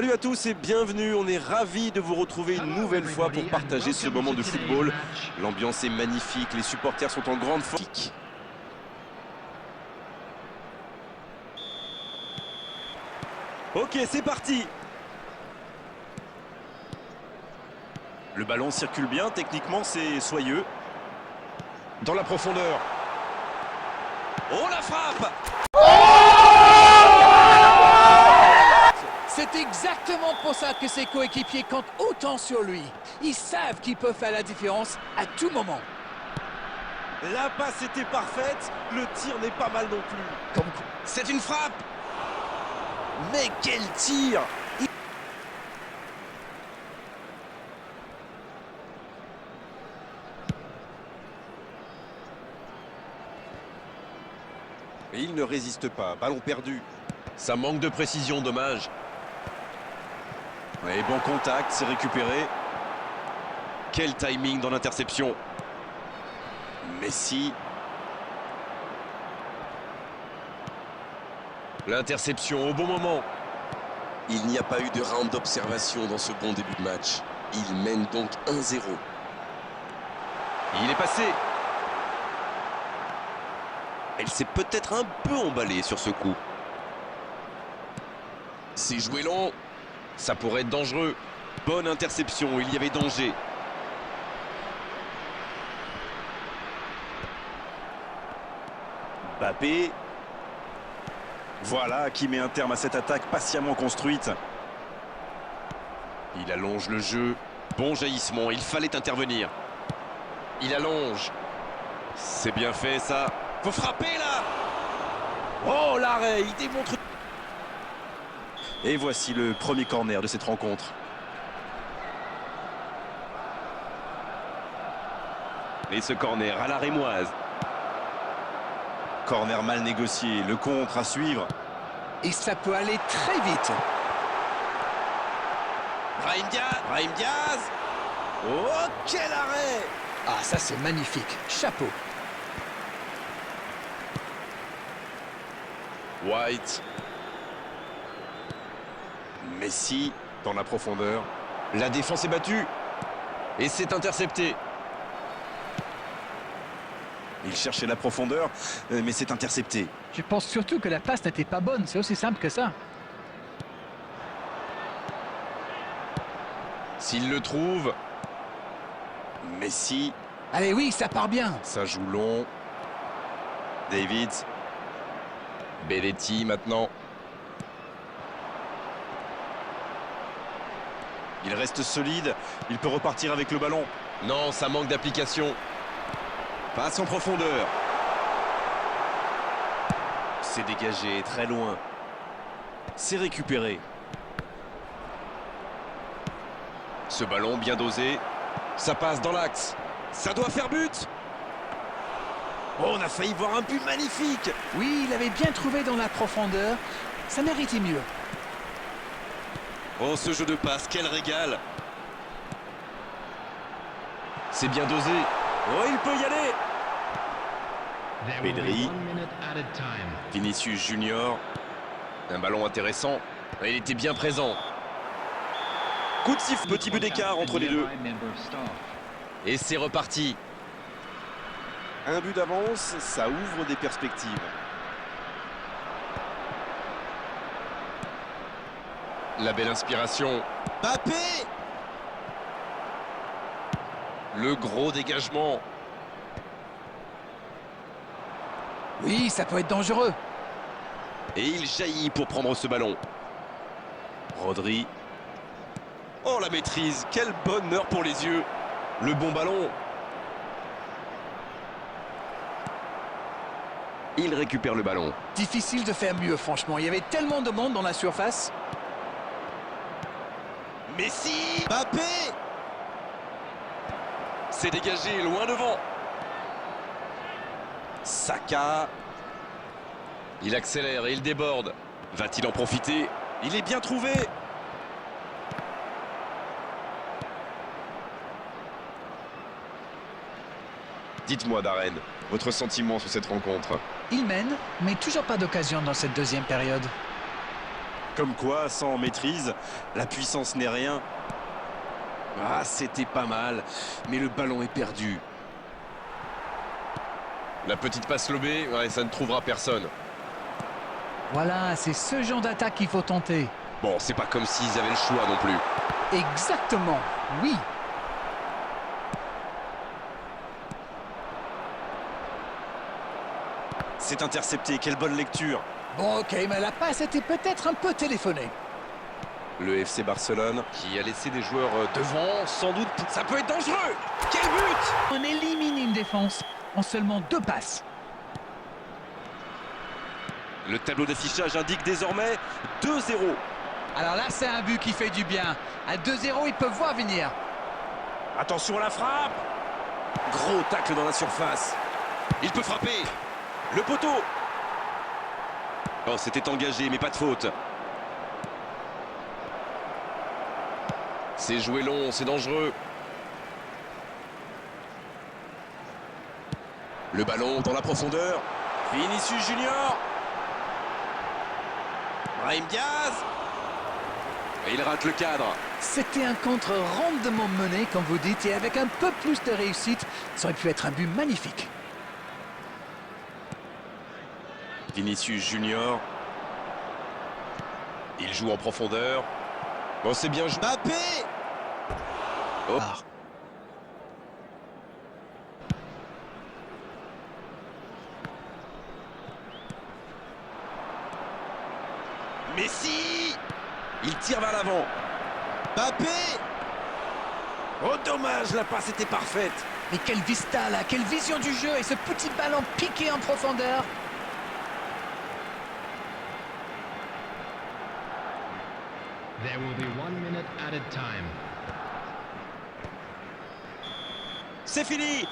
Salut à tous et bienvenue, on est ravis de vous retrouver une nouvelle fois pour partager ce moment de football. L'ambiance est magnifique, les supporters sont en grande forme. Ok, c'est parti. Le ballon circule bien, techniquement c'est soyeux. Dans la profondeur. Oh la frappe! C'est exactement pour ça que ses coéquipiers comptent autant sur lui. Ils savent qu'il peut faire la différence à tout moment. La passe était parfaite, le tir n'est pas mal non plus. C'est une frappe! Mais quel tir! Et il ne résiste pas, ballon perdu. Ça manque de précision, dommage. Et bon contact, c'est récupéré. Quel timing dans l'interception. Messi. L'interception au bon moment. Il n'y a pas eu de round d'observation dans ce bon début de match. Il mène donc 1-0. Il est passé. Elle s'est peut-être un peu emballée sur ce coup. C'est joué long. Ça pourrait être dangereux. Bonne interception, il y avait danger. Mbappé. Voilà qui met un terme à cette attaque patiemment construite. Il allonge le jeu. Bon jaillissement, il fallait intervenir. Il allonge. C'est bien fait ça. Faut frapper là. Oh l'arrêt, il démontre. Et voici le premier corner de cette rencontre. Et ce corner à la rémoise. Corner mal négocié, le contre à suivre. Et ça peut aller très vite. Brahim Diaz. Oh, quel arrêt! Ah, ça c'est magnifique. Chapeau. White. Messi dans la profondeur. La défense est battue. Et c'est intercepté. Il cherchait la profondeur, mais c'est intercepté. Je pense surtout que la passe n'était pas bonne. C'est aussi simple que ça. S'il le trouve. Messi. Allez, oui, ça part bien. Ça joue long. David. Belletti maintenant. Il reste solide. Il peut repartir avec le ballon. Non, ça manque d'application. Passe en profondeur. C'est dégagé, très loin. C'est récupéré. Ce ballon bien dosé. Ça passe dans l'axe. Ça doit faire but. Oh, on a failli voir un but magnifique. Oui, il avait bien trouvé dans la profondeur. Ça méritait mieux. Oh, ce jeu de passe, quel régal. C'est bien dosé. Oh, il peut y aller. Pedri. Vinicius Junior. Un ballon intéressant. Il était bien présent. Coup de sifflet, petit but d'écart entre les deux. Et c'est reparti. Un but d'avance, ça ouvre des perspectives. La belle inspiration. Mbappé! Le gros dégagement. Oui, ça peut être dangereux. Et il jaillit pour prendre ce ballon. Rodri. Oh, la maîtrise. Quel bonheur pour les yeux. Le bon ballon. Il récupère le ballon. Difficile de faire mieux, franchement. Il y avait tellement de monde dans la surface. Messi! Mbappé! C'est dégagé, loin devant. Saka. Il accélère et il déborde. Va-t-il en profiter? Il est bien trouvé. Dites-moi, Darren, votre sentiment sur cette rencontre? Il mène, mais toujours pas d'occasion dans cette deuxième période. Comme quoi, sans maîtrise, la puissance n'est rien. Ah, c'était pas mal, mais le ballon est perdu. La petite passe lobée, ouais, ça ne trouvera personne. Voilà, c'est ce genre d'attaque qu'il faut tenter. Bon, c'est pas comme s'ils avaient le choix non plus. Exactement, oui. C'est intercepté, quelle bonne lecture. Bon, ok, mais la passe était peut-être un peu téléphonée. Le FC Barcelone qui a laissé des joueurs devant, sans doute. Ça peut être dangereux. Quel but! On élimine une défense en seulement 2 passes. Le tableau d'affichage indique désormais 2-0. Alors là, c'est un but qui fait du bien. À 2-0, ils peuvent voir venir. Attention à la frappe. Gros tacle dans la surface. Il peut frapper. Le poteau. Oh, c'était engagé, mais pas de faute. C'est joué long, c'est dangereux. Le ballon dans la profondeur. Vinicius Junior. Brahim Diaz. Et il rate le cadre. C'était un contre rondement mené, comme vous dites, et avec un peu plus de réussite, ça aurait pu être un but magnifique. Vinicius Junior. Il joue en profondeur. Bon, c'est bien joué. Mbappé. Oh. Messi. Il tire vers l'avant. Mbappé. Oh, dommage, la passe était parfaite. Mais quelle vista là, quelle vision du jeu et ce petit ballon piqué en profondeur. There will be 1 minute added time. C'est fini.